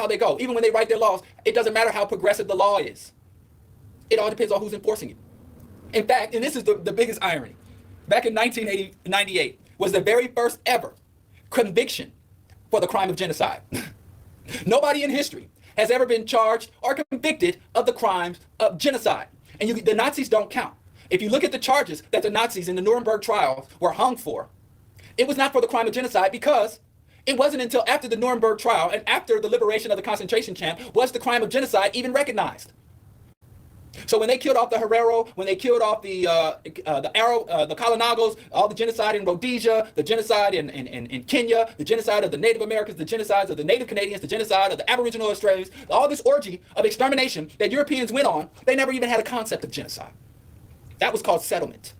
they go. Even when they write their laws, it doesn't matter how progressive the law is. It all depends on who's enforcing it. In fact, and this is the biggest irony, back in 1998 was the very first ever conviction for the crime of genocide. Nobody in history has ever been charged or convicted of the crimes of genocide. And the Nazis don't count. If you look at the charges that the Nazis in the Nuremberg trials were hung for, it was not for the crime of genocide, because it wasn't until after the Nuremberg trial and after the liberation of the concentration camp was the crime of genocide even recognized. So when they killed off the Herero, when they killed off the Kalinagos, all the genocide in Rhodesia, the genocide in Kenya, the genocide of the Native Americans, the genocides of the Native Canadians, the genocide of the Aboriginal Australians, all this orgy of extermination that Europeans went on, they never even had a concept of genocide. That was called settlement.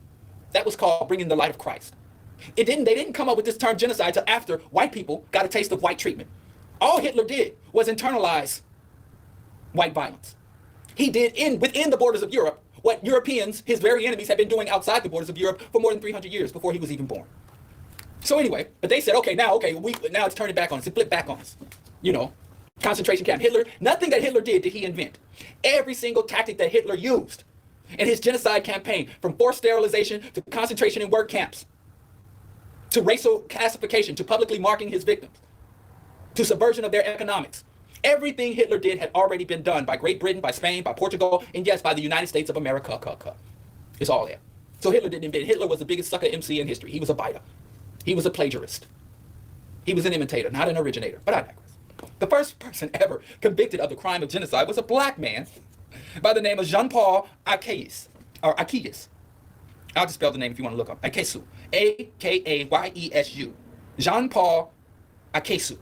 That was called bringing the light of Christ. They didn't come up with this term genocide until after white people got a taste of white treatment. All Hitler did was internalize white violence. He did within the borders of Europe what Europeans, his very enemies, had been doing outside the borders of Europe for more than 300 years before he was even born. So anyway, but they said, now it's turning back on us. It flipped back on us. Concentration camp. Nothing that Hitler did he invent. Every single tactic that Hitler used in his genocide campaign, from forced sterilization to concentration in work camps, to racial classification, to publicly marking his victims, to subversion of their economics. Everything Hitler did had already been done by Great Britain, by Spain, by Portugal, and yes, by the United States of America. It's all there. So Hitler didn't invent. Hitler was the biggest sucker MC in history. He was a biter. He was a plagiarist. He was an imitator, not an originator. But I digress. The first person ever convicted of the crime of genocide was a black man by the name of Jean-Paul Akayes. I'll just spell the name if you want to look up. Akayesu. Akayesu. Jean-Paul Akayesu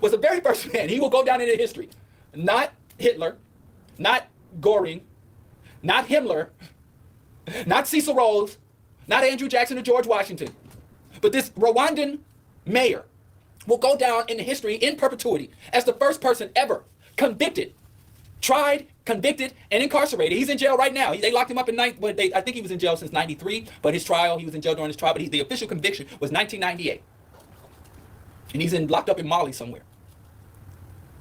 was the very first man. He will go down into history. Not Hitler, not Göring, not Himmler, not Cecil Rhodes, not Andrew Jackson or George Washington, but this Rwandan mayor will go down in history in perpetuity as the first person ever convicted, tried, convicted, and incarcerated. He's in jail right now. They locked him up I think he was in jail since 93, but he was in jail during his trial, but the official conviction was 1998. And he's locked up in Mali somewhere.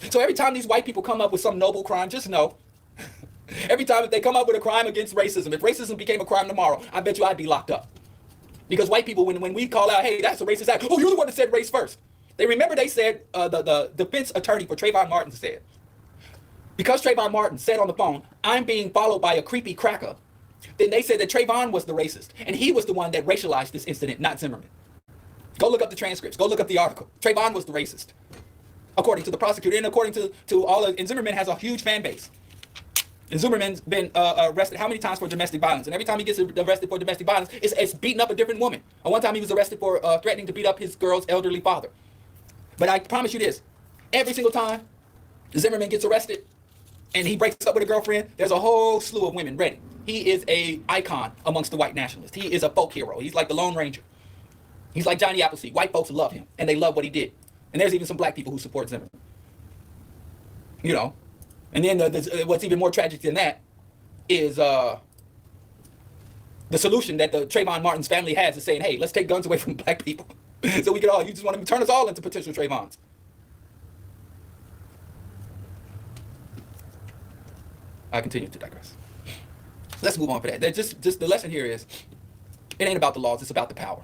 So every time these white people come up with some noble crime, just know, every time if they come up with a crime against racism, if racism became a crime tomorrow, I bet you I'd be locked up. Because white people, when we call out, hey, that's a racist act, oh, you're the one that said race first. They said, the defense attorney for Trayvon Martin said, because Trayvon Martin said on the phone, I'm being followed by a creepy cracker, then they said that Trayvon was the racist, and he was the one that racialized this incident, not Zimmerman. Go look up the transcripts. Go look up the article. Trayvon was the racist, according to the prosecutor, and according to all of. And Zimmerman has a huge fan base. And Zimmerman's been arrested how many times for domestic violence? And every time he gets arrested for domestic violence, it's beating up a different woman. One time he was arrested for threatening to beat up his girl's elderly father. But I promise you this: every single time Zimmerman gets arrested and he breaks up with a girlfriend, there's a whole slew of women ready. He is an icon amongst the white nationalists. He is a folk hero. He's like the Lone Ranger. He's like Johnny Appleseed. White folks love him, and they love what he did. And there's even some black people who support Zimmerman. And then what's even more tragic than that is the solution that the Trayvon Martin's family has is saying, hey, let's take guns away from black people. So you just want to turn us all into potential Trayvons. I continue to digress. Let's move on for that. Just the lesson here is, it ain't about the laws, it's about the power.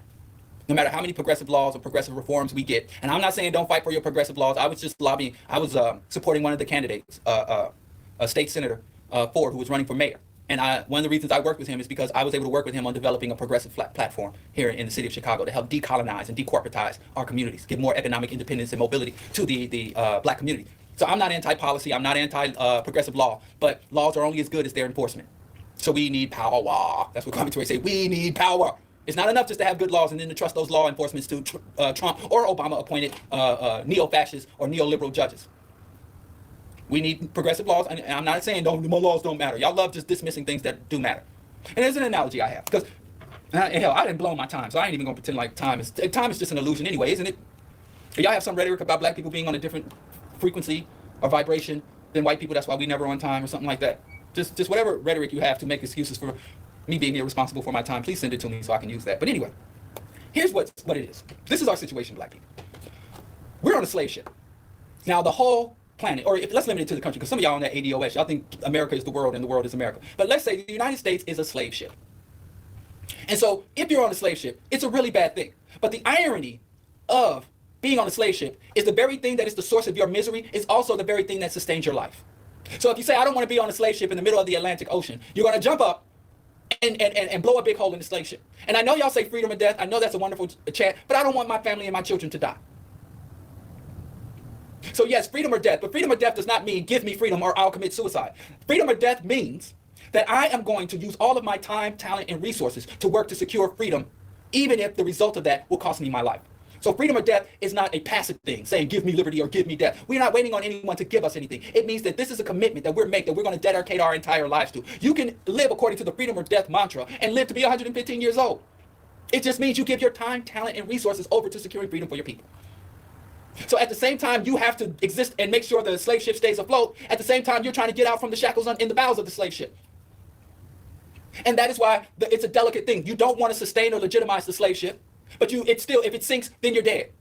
No matter how many progressive laws or progressive reforms we get, and I'm not saying don't fight for your progressive laws. I was just lobbying. I was supporting one of the candidates, a state senator, Ford, who was running for mayor. And one of the reasons I worked with him is because I was able to work with him on developing a progressive platform here in the city of Chicago to help decolonize and decorporatize our communities, give more economic independence and mobility to the black community. So I'm not anti-policy. I'm not anti-progressive law, but laws are only as good as their enforcement. So we need power. That's what commentators say. We need power. It's not enough just to have good laws and then to trust those law enforcements to Trump or Obama-appointed neo-fascist or neoliberal judges. We need progressive laws, and I'm not saying my laws don't matter. Y'all love just dismissing things that do matter. And there's an analogy I have, because hell, I didn't blow my time, so I ain't even gonna pretend like time is just an illusion anyway, isn't it? Y'all have some rhetoric about black people being on a different frequency or vibration than white people. That's why we never on time or something like that. Just whatever rhetoric you have to make excuses for me being irresponsible for my time, please send it to me so I can use that. But anyway, here's what it is. This is our situation, black people. We're on a slave ship. Now, the whole planet, or let's limit it to the country, because some of y'all on that ADOS, y'all think America is the world and the world is America. But let's say the United States is a slave ship. And so if you're on a slave ship, it's a really bad thing. But the irony of being on a slave ship is the very thing that is the source of your misery is also the very thing that sustains your life. So if you say, I don't want to be on a slave ship in the middle of the Atlantic Ocean, you're going to jump up and blow a big hole in the slave ship. And I know y'all say freedom or death. I know that's a wonderful chant, but I don't want my family and my children to die. So yes, freedom or death, but freedom or death does not mean give me freedom or I'll commit suicide. Freedom or death means that I am going to use all of my time, talent, and resources to work to secure freedom, even if the result of that will cost me my life. So freedom or death is not a passive thing, saying give me liberty or give me death. We're not waiting on anyone to give us anything. It means that this is a commitment that we're making, that we're going to dedicate our entire lives to. You can live according to the freedom or death mantra and live to be 115 years old. It just means you give your time, talent, and resources over to securing freedom for your people. So at the same time, you have to exist and make sure the slave ship stays afloat. At the same time, you're trying to get out from the shackles in the bowels of the slave ship. And that is why it's a delicate thing. You don't want to sustain or legitimize the slave ship, but it's still, if it sinks, then you're dead.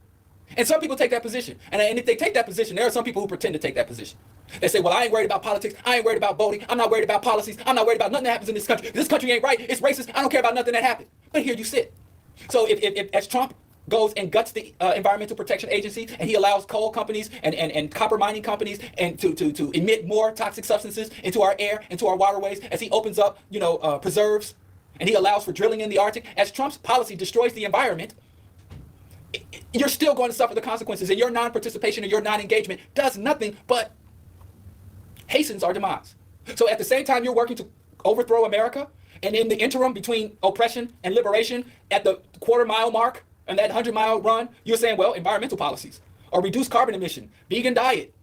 And some people take that position. And if they take that position, there are some people who pretend to take that position. They say, well, I ain't worried about politics. I ain't worried about voting. I'm not worried about policies. I'm not worried about nothing that happens in this country. This country ain't right. It's racist. I don't care about nothing that happened. But here you sit. So if as Trump goes and guts the Environmental Protection Agency, and he allows coal companies and copper mining companies and to emit more toxic substances into our air, into our waterways, as he opens up, preserves, and he allows for drilling in the Arctic, as Trump's policy destroys the environment, you're still going to suffer the consequences, and your non-participation or your non-engagement does nothing but hastens our demise. So at the same time you're working to overthrow America, and in the interim between oppression and liberation, at the quarter-mile mark and that 100-mile run, you're saying, well, environmental policies, or reduce carbon emission, vegan diet,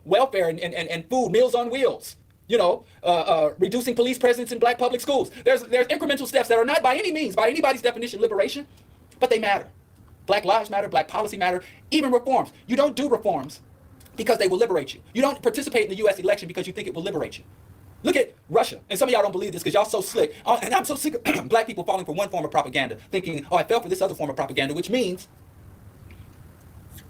welfare and food, meals on wheels, reducing police presence in black public schools. There's incremental steps that are not by any means, by anybody's definition, liberation, but they matter. Black lives matter, black policy matter, even reforms. You don't do reforms because they will liberate you. You don't participate in the US election because you think it will liberate you. Look at Russia. And some of y'all don't believe this because y'all so slick. And I'm so sick of black people falling for one form of propaganda, thinking, oh, I fell for this other form of propaganda, which means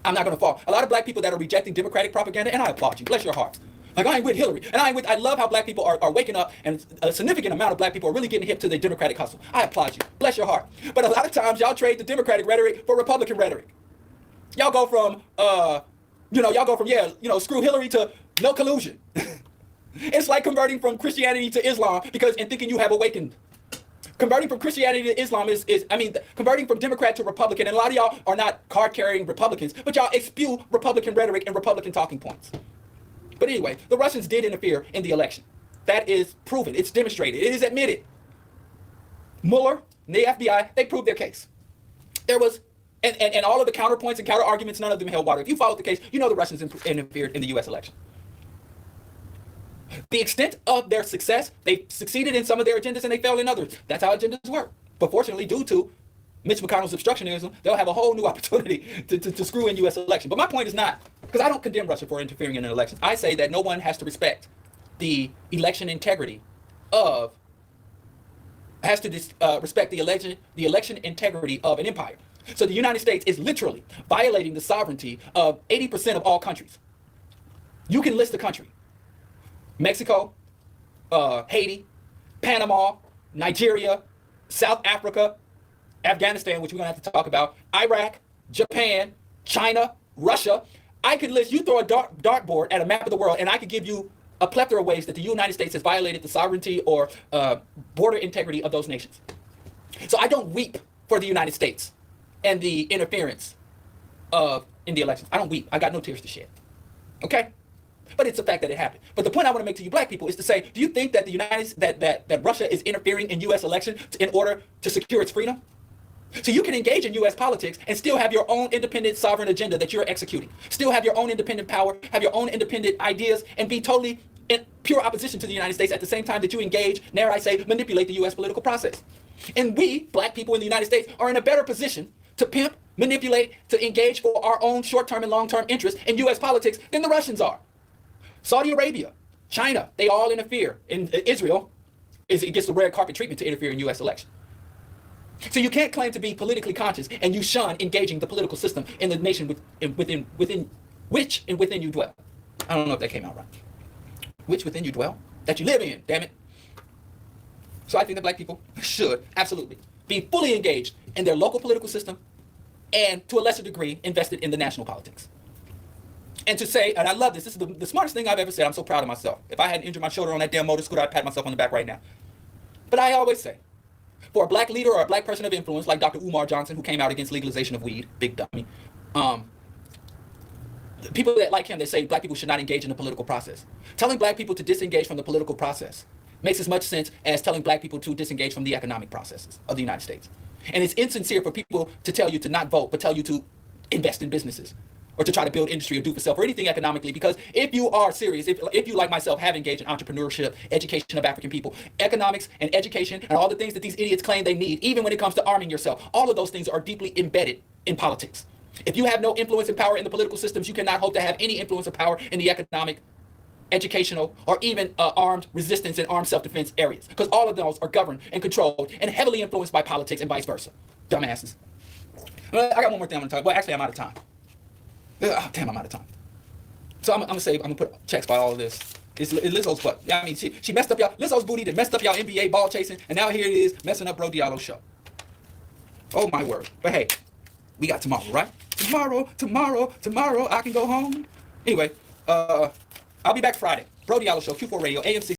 I'm not going to fall. A lot of black people that are rejecting Democratic propaganda, and I applaud you. Bless your hearts. Like, I ain't with Hillary. And I love how black people are waking up, and a significant amount of black people are really getting hip to the Democratic hustle. I applaud you. Bless your heart. But a lot of times y'all trade the Democratic rhetoric for Republican rhetoric. Y'all go from, screw Hillary to no collusion. It's like converting from Christianity to Islam and thinking you have awakened. Converting from Christianity to Islam converting from Democrat to Republican, and a lot of y'all are not card-carrying Republicans, but y'all spew Republican rhetoric and Republican talking points. But anyway, the Russians did interfere in the election. That is proven. It's demonstrated. It is admitted. Mueller, the FBI, they proved their case. There was, and all of the counterpoints and counter-arguments, none of them held water. If you followed the case, you know the Russians interfered in the U.S. election. The extent of their success, they succeeded in some of their agendas and they failed in others. That's how agendas work. But fortunately, due to Mitch McConnell's obstructionism, they'll have a whole new opportunity to screw in U.S. election. But my point is not, because I don't condemn Russia for interfering in an election. I say that no one has to respect the election integrity respect the election integrity of an empire. So the United States is literally violating the sovereignty of 80% of all countries. You can list the country. Mexico, Haiti, Panama, Nigeria, South Africa, Afghanistan, which we're going to have to talk about, Iraq, Japan, China, Russia. I could list, you throw a dartboard at a map of the world, and I could give you a plethora of ways that the United States has violated the sovereignty or border integrity of those nations. So I don't weep for the United States and the interference in the elections. I don't weep. I got no tears to shed. Okay? But it's the fact that it happened. But the point I want to make to you black people is to say, do you think that that Russia is interfering in U.S. election in order to secure its freedom? So you can engage in U.S. politics and still have your own independent sovereign agenda that you're executing. Still have your own independent power, have your own independent ideas, and be totally in pure opposition to the United States at the same time that you engage, dare I say, manipulate the U.S. political process. And we, black people in the United States, are in a better position to pimp, manipulate, to engage for our own short-term and long-term interests in U.S. politics than the Russians are. Saudi Arabia, China, they all interfere. In Israel, it gets the red carpet treatment to interfere in U.S. election. So you can't claim to be politically conscious and you shun engaging the political system in the nation within which and within you dwell. I don't know if that came out right. Which within you dwell, that you live in, damn it. So I think that black people should absolutely be fully engaged in their local political system and to a lesser degree invested in the national politics. And to say, and I love this, this is the smartest thing I've ever said. I'm so proud of myself. If I hadn't injured my shoulder on that damn motor scooter, I'd pat myself on the back right now. But I always say, for a black leader or a black person of influence like Dr. Umar Johnson, who came out against legalization of weed, big dummy, people that like him, they say black people should not engage in the political process. Telling black people to disengage from the political process makes as much sense as telling black people to disengage from the economic processes of the United States. And it's insincere for people to tell you to not vote, but tell you to invest in businesses or to try to build industry or do for self or anything economically. Because if you are serious, if you like myself have engaged in entrepreneurship, education of African people, economics and education and all the things that these idiots claim they need, even when it comes to arming yourself, all of those things are deeply embedded in politics. If you have no influence and power in the political systems, you cannot hope to have any influence or power in the economic, educational, or even armed resistance and armed self-defense areas. Because all of those are governed and controlled and heavily influenced by politics and vice versa. Dumbasses. I got one more thing I'm going to talk about. Well, actually, I'm out of time. Oh, damn, I'm out of time. So I'm gonna put checks by all of this. It's Lizzo's butt. I mean, she messed up y'all. Lizzo's booty that messed up y'all NBA ball chasing, and now here it is messing up Bro Diallo's show. Oh my word. But hey, we got tomorrow, right? Tomorrow, I can go home. Anyway, I'll be back Friday. Bro Diallo Show, Q4 Radio, AM 6.